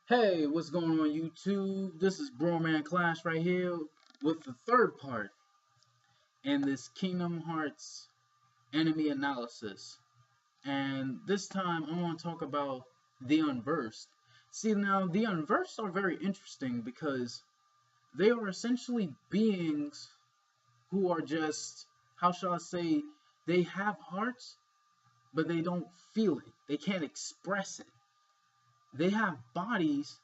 Hey, what's going on YouTube? This is Broman Clash right here with the third part in this Kingdom Hearts enemy analysis. And this time I want to talk about the Unversed. See, now the Unversed are very interesting because they are essentially beings who are just, how shall I say, they have hearts, but they don't feel it. They can't express it. They have bodies,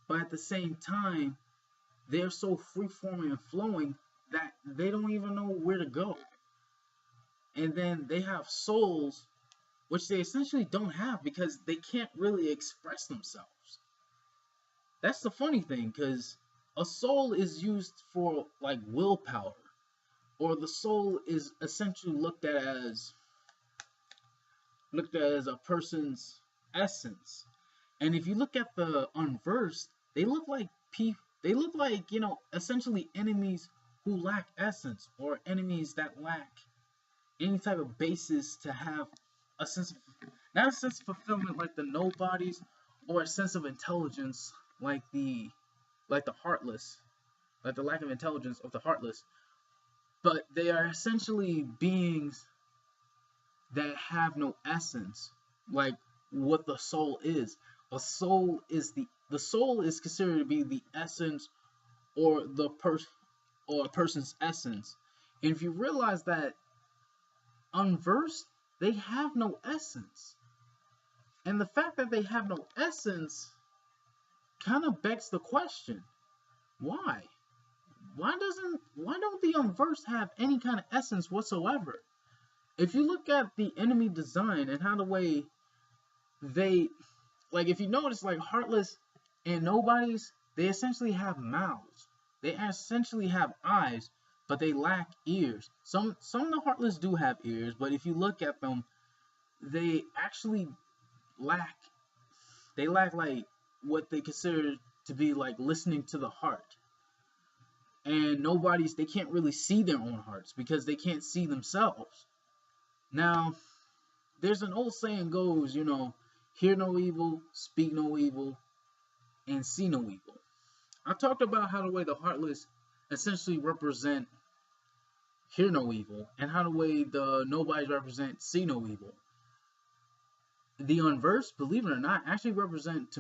but at the same time, they're so free forming and flowing that they don't even know where to go. And then they have souls, which they essentially don't have because they can't really express themselves. That's the funny thing, because a soul is used for like willpower, or the soul is essentially looked at as a person's essence. And if you look at the Unversed, they look like essentially enemies who lack essence, or enemies that lack any type of basis to have a sense of, not a sense of fulfillment like the nobodies, or a sense of intelligence like the heartless, like the lack of intelligence of the heartless. But they are essentially beings that have no essence, like what the soul is. The soul is considered to be the essence, or or a person's essence. And if you realize that Unversed, they have no essence. And the fact that they have no essence kind of begs the question, why? Why don't the Unversed have any kind of essence whatsoever? If you look at the enemy design and how the way they, like, if you notice, like Heartless and Nobodies, they essentially have mouths. They essentially have eyes, but they lack ears. Some of the Heartless do have ears, but if you look at them, they actually lack like what they consider to be like listening to the heart. And Nobodies, they can't really see their own hearts because they can't see themselves. Now, there's an old saying goes, hear no evil, speak no evil, and see no evil. I talked about how the way the Heartless essentially represent hear no evil, and how the way the Nobodies represent see no evil. The Unversed, believe it or not, actually represent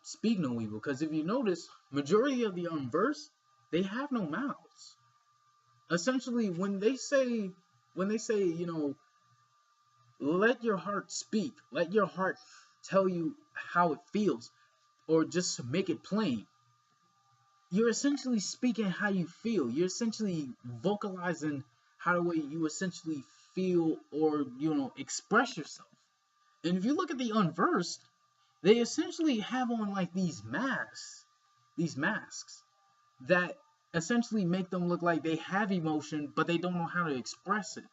speak no evil. Because if you notice, majority of the Unversed, they have no mouths. Essentially, when they say, let your heart speak, let your heart tell you how it feels, or just to make it plain, you're essentially speaking how you feel. You're essentially vocalizing how the way you essentially feel, or express yourself. And if you look at the Unversed, they essentially have on like these masks that essentially make them look like they have emotion, but they don't know how to express it.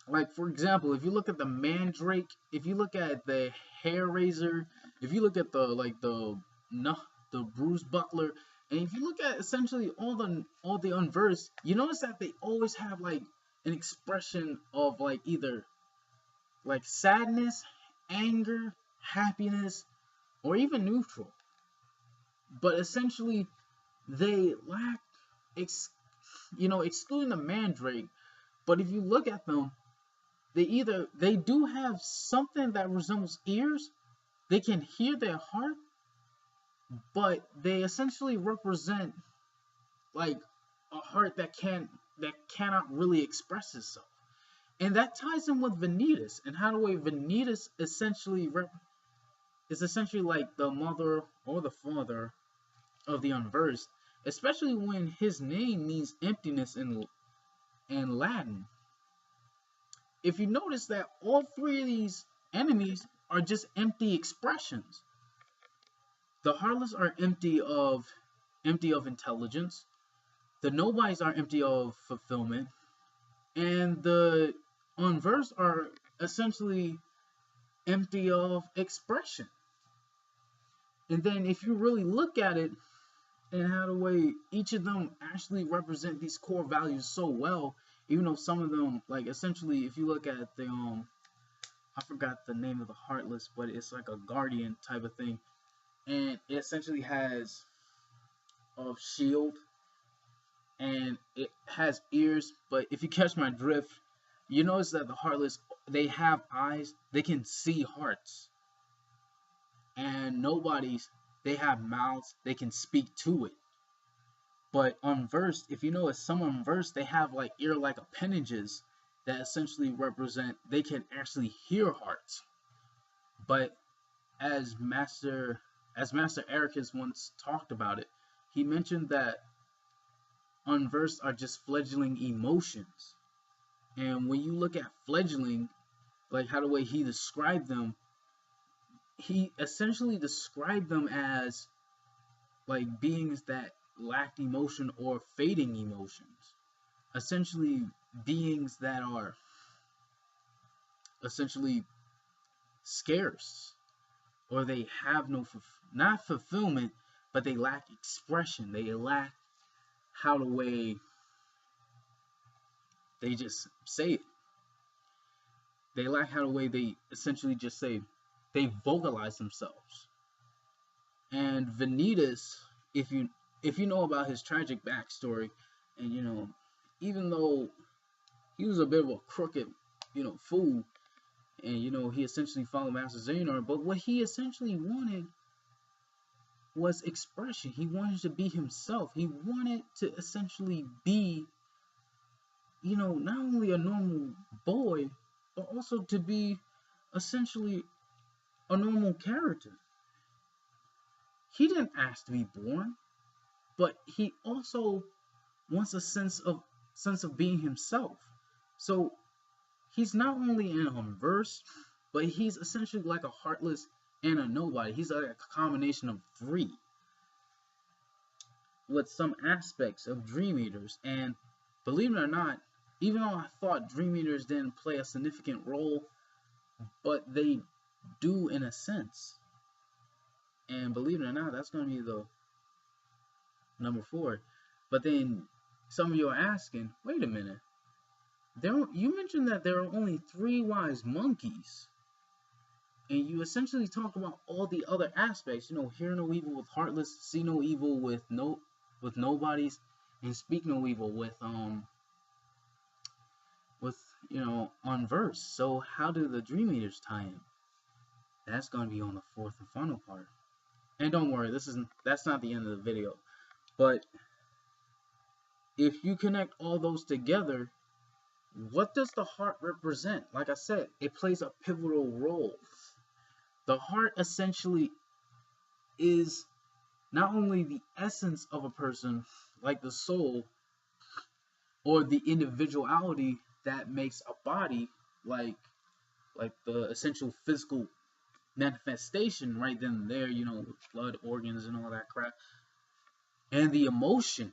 Like, for example, if you look at the Mandrake, if you look at the Hair Razor, if you look at the Bruise Buckler, and if you look at essentially all the Unversed, you notice that they always have like an expression of like either like sadness, anger, happiness, or even neutral. But essentially, they lack, excluding the Mandrake. But if you look at them, they do have something that resembles ears. They can hear their heart, but they essentially represent like a heart that cannot really express itself. And that ties in with Vanitas, and how the way Vanitas is essentially like the mother or the father of the Unversed, especially when his name means emptiness in Latin. If you notice that all three of these enemies are just empty expressions. The Heartless are empty of intelligence. The Nobodies are empty of fulfillment, and the Unversed are essentially empty of expression. And then if you really look at it, and how the way each of them actually represent these core values so well, even though some of them, like essentially, if you look at I forgot the name of the Heartless, but it's like a guardian type of thing, and it essentially has a shield and it has ears. But if you catch my drift, you notice that the Heartless, they have eyes, they can see hearts, and nobody's, they have mouths, they can speak to it. But Unversed, if you notice, some Unversed, they have like ear-like appendages that essentially represent they can actually hear hearts. But as Master Ericus once talked about it, he mentioned that Unversed are just fledgling emotions. And when you look at fledgling, like how the way he described them, he essentially described them as like beings that lacked emotion or fading emotions. Essentially beings that are essentially scarce, or they have no not fulfillment, but they lack expression. They lack how the way they just say it. They lack how the way they essentially just say, they vocalize themselves. And Vanitas, if you know about his tragic backstory, and even though he was a bit of a crooked, fool, and he essentially followed Master Xehanort, but what he essentially wanted was expression. He wanted to be himself. He wanted to essentially be, not only a normal boy, but also to be essentially a normal character. He didn't ask to be born, but he also wants a sense of being himself. So he's not only an Unversed, but he's essentially like a Heartless and a Nobody. He's like a combination of three, with some aspects of Dream Eaters. And believe it or not, even though I thought Dream Eaters didn't play a significant role, but they do in a sense. And believe it or not, that's going to be the number 4. But then some of you are asking, wait a minute, you mentioned that there are only 3 wise monkeys, and you essentially talk about all the other aspects, hear no evil with Heartless, see no evil with Nobodies, and speak no evil with Unversed. So how do the Dream Eaters tie in? That's going to be on the 4th and final part. And don't worry, that's not the end of the video. But if you connect all those together, what does the heart represent? Like I said, it plays a pivotal role. The heart essentially is not only the essence of a person, like the soul, or the individuality that makes a body, like the essential physical manifestation right then and there, blood, organs, and all that crap, and the emotion.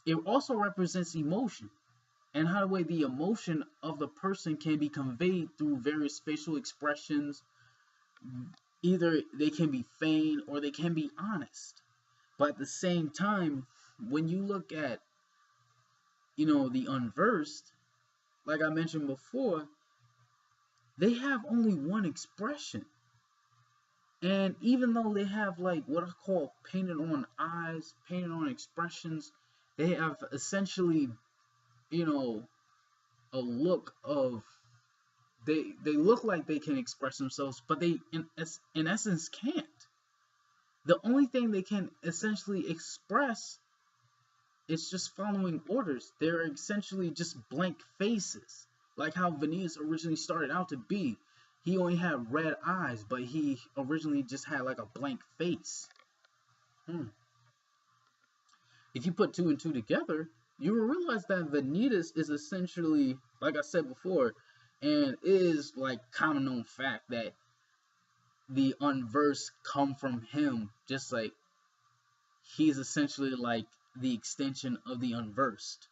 It also represents emotion, and how the way the emotion of the person can be conveyed through various facial expressions. Either they can be feigned or they can be honest. But at the same time, when you look at the Unversed, like I mentioned before, they have only one expression. And even though they have like what I call painted on eyes, painted on expressions, they have essentially, a look of, they look like they can express themselves, but they in essence can't. The only thing they can essentially express is just following orders. They're essentially just blank faces, like how Vanitas originally started out to be. He only had red eyes, but he originally just had like a blank face. If you put 2 and 2 together, you will realize that Vanitas is essentially, like I said before, and is like common known fact that the Unversed come from him, just like he's essentially like the extension of the Unversed,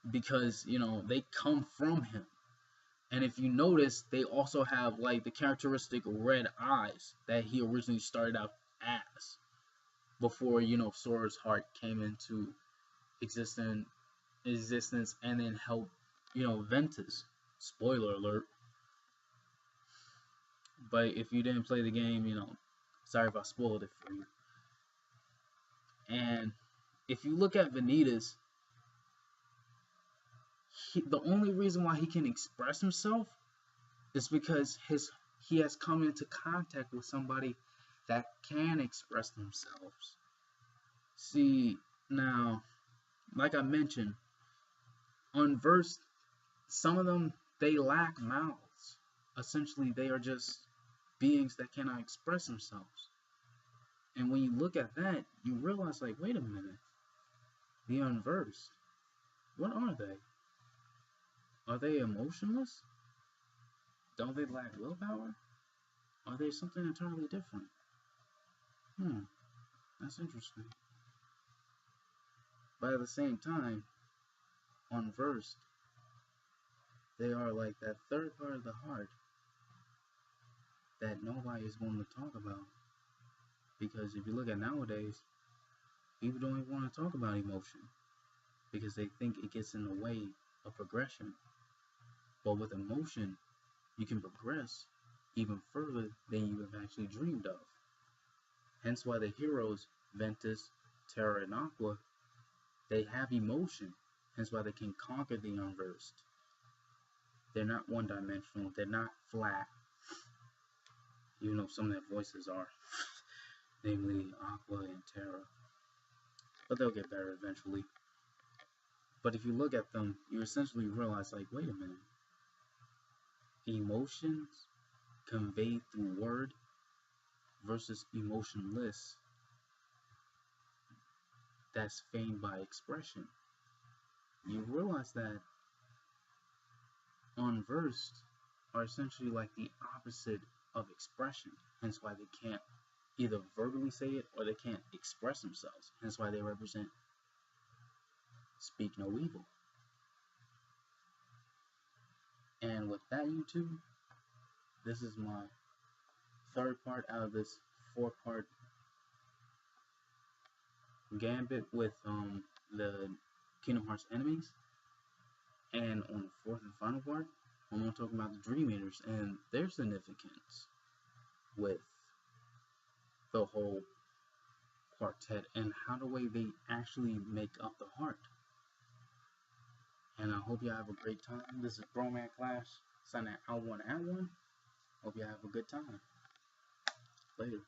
because they come from him. And if you notice, they also have like the characteristic red eyes that he originally started out as, before Sora's heart came into existence and then helped Ventus. Spoiler alert. But if you didn't play the game, sorry if I spoiled it for you. And if you look at Vanitas, the only reason why he can express himself is because he has come into contact with somebody that can express themselves. See, now, like I mentioned, Unversed, some of them, they lack mouths. Essentially, they are just beings that cannot express themselves. And when you look at that, you realize, like, wait a minute, the Unversed, what are they? Are they emotionless? Don't they lack willpower? Are they something entirely different? That's interesting. But at the same time, Unversed, they are like that third part of the heart that nobody is going to talk about. Because if you look at nowadays, people don't even want to talk about emotion because they think it gets in the way of progression. But with emotion, you can progress even further than you have actually dreamed of. Hence why the heroes, Ventus, Terra, and Aqua, they have emotion. Hence why they can conquer the Unversed. They're not one-dimensional. They're not flat. Even though some of their voices are. Namely, Aqua and Terra. But they'll get better eventually. But if you look at them, you essentially realize, like, wait a minute. Emotions conveyed through word versus emotionless. That's feigned by expression. You realize that Unversed are essentially like the opposite of expression. Hence why they can't either verbally say it or they can't express themselves. Hence why they represent speak no evil. And with that, YouTube, this is my third part out of this 4-part gambit with the Kingdom Hearts enemies. And on the fourth and final part, I'm going to talk about the Dream Eaters and their significance with the whole quartet and how the way they actually make up the heart. And I hope y'all have a great time. This is Broman Clash, signing out one at one. Hope y'all have a good time. Later.